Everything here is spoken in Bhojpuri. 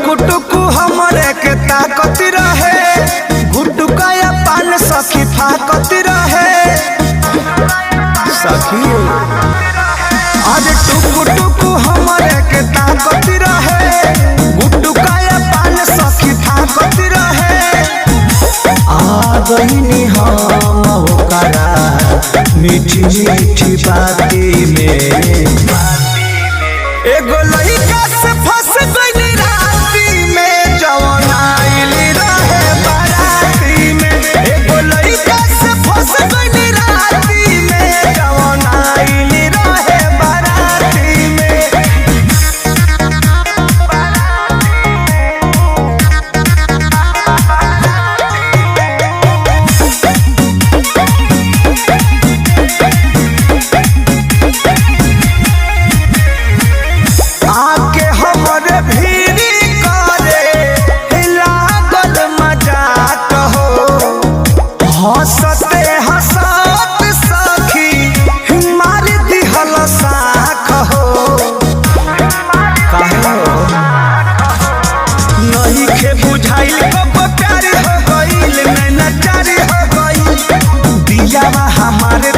टुकु टुकु हमरे के ताकत रहे, गुटुका या पान सखी फाकत रहे सखी। अरे टुकु टुकु हमरे के ताकत रहे, गुटुका या पान सखी फाकत रहे। आ गईनी हम ओकरा मीठी मीठी बाती में, एगो लइका से फंस गइली राती में, जवन आइल रहे बाराती में। एगो लइका से फंस गइली राती में, जवन आइल रहे बाराती में। आके हमरे भीरी करे लागल मजाक हो, हंसते हंसत सखी मार दिहल साख हो। नहीं खे बुझाइल कब प्यार हो गइल, नैना चारी हो गइल, दियावा हमारे